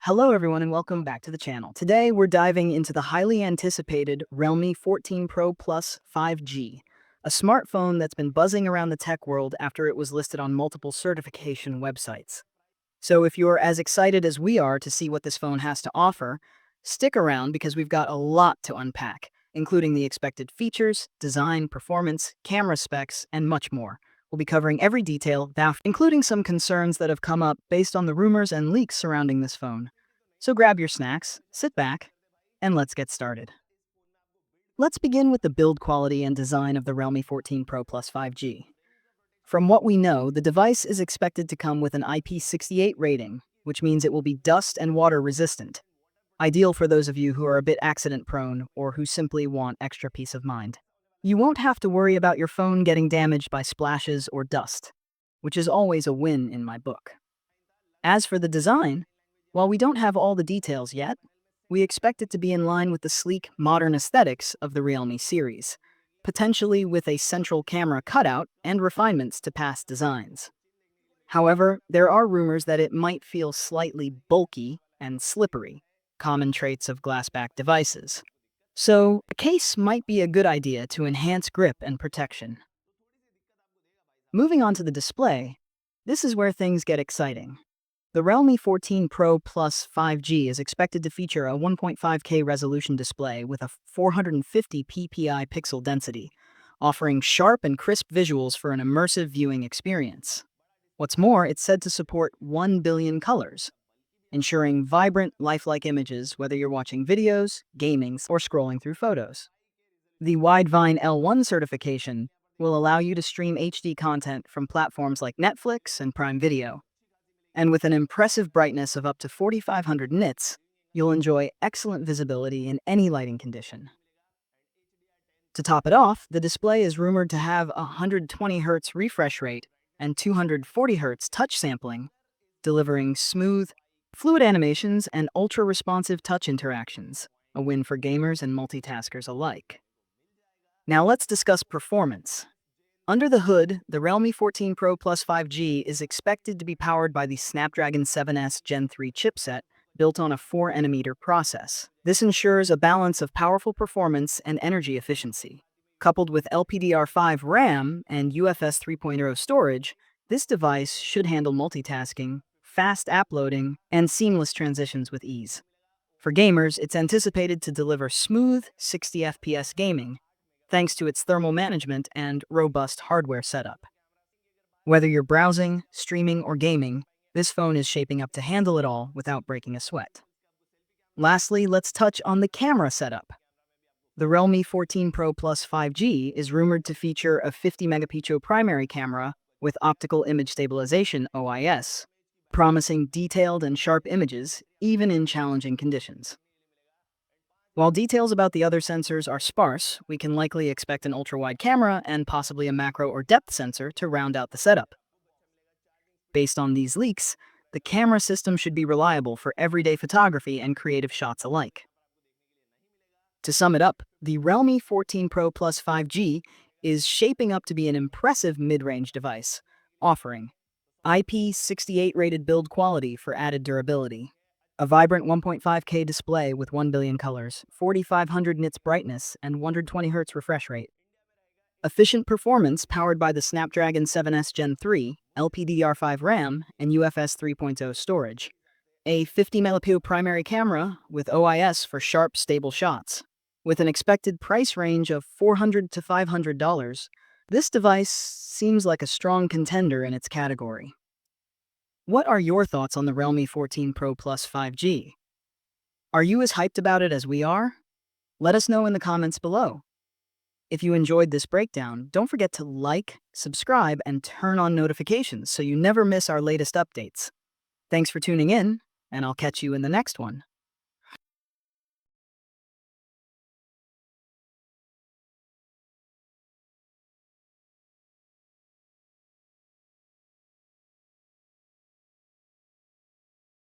Hello everyone and welcome back to the channel. Today we're diving into the highly anticipated Realme 14 Pro Plus 5G, a smartphone that's been buzzing around the tech world after it was listed on multiple certification websites. So if you're as excited as we are to see what this phone has to offer, stick around because we've got a lot to unpack, including the expected features, design, performance, camera specs, and much more. We'll be covering every detail, including some concerns that have come up based on the rumors and leaks surrounding this phone. So grab your snacks, sit back, and let's get started. Let's begin with the build quality and design of the Realme 14 Pro Plus 5G. From what we know, the device is expected to come with an IP68 rating, which means it will be dust and water resistant, ideal for those of you who are a bit accident prone or who simply want extra peace of mind. You won't have to worry about your phone getting damaged by splashes or dust, which is always a win in my book. As for the design, while we don't have all the details yet, we expect it to be in line with the sleek, modern aesthetics of the Realme series, potentially with a central camera cutout and refinements to past designs. However, there are rumors that it might feel slightly bulky and slippery, common traits of glass-backed devices. So, a case might be a good idea to enhance grip and protection. Moving on to the display, this is where things get exciting. The Realme 14 Pro Plus 5G is expected to feature a 1.5K resolution display with a 450 ppi pixel density, offering sharp and crisp visuals for an immersive viewing experience. What's more, it's said to support 1 billion colors, ensuring vibrant, lifelike images whether you're watching videos, gaming, or scrolling through photos. The Widevine L1 certification will allow you to stream HD content from platforms like Netflix and Prime Video. And with an impressive brightness of up to 4500 nits, you'll enjoy excellent visibility in any lighting condition. To top it off, the display is rumored to have a 120Hz refresh rate and 240Hz touch sampling, delivering smooth, fluid animations and ultra-responsive touch interactions, a win for gamers and multitaskers alike. Now let's discuss performance. Under the hood, the Realme 14 Pro Plus 5G is expected to be powered by the Snapdragon 7S Gen 3 chipset built on a 4nm process. This ensures a balance of powerful performance and energy efficiency. Coupled with LPDDR5 RAM and UFS 3.0 storage, this device should handle multitasking, fast app loading, and seamless transitions with ease. For gamers, it's anticipated to deliver smooth 60 FPS gaming, thanks to its thermal management and robust hardware setup. Whether you're browsing, streaming, or gaming, this phone is shaping up to handle it all without breaking a sweat. Lastly, let's touch on the camera setup. The Realme 14 Pro Plus 5G is rumored to feature a 50-megapixel primary camera with optical image stabilization (OIS), promising detailed and sharp images even in challenging conditions. While details about the other sensors are sparse, we can likely expect an ultra-wide camera and possibly a macro or depth sensor to round out the setup. Based on these leaks, the camera system should be reliable for everyday photography and creative shots alike. To sum it up, the Realme 14 Pro Plus 5G is shaping up to be an impressive mid-range device, offering IP68 rated build quality for added durability, a vibrant 1.5K display with 1 billion colors, 4500 nits brightness, and 120Hz refresh rate. Efficient performance powered by the Snapdragon 7S Gen 3, LPDDR5 RAM, and UFS 3.0 storage. A 50-megapixel primary camera with OIS for sharp, stable shots. With an expected price range of $400 to $500, this device seems like a strong contender in its category. What are your thoughts on the Realme 14 Pro Plus 5G? Are you as hyped about it as we are? Let us know in the comments below. If you enjoyed this breakdown, don't forget to like, subscribe, and turn on notifications so you never miss our latest updates. Thanks for tuning in, and I'll catch you in the next one.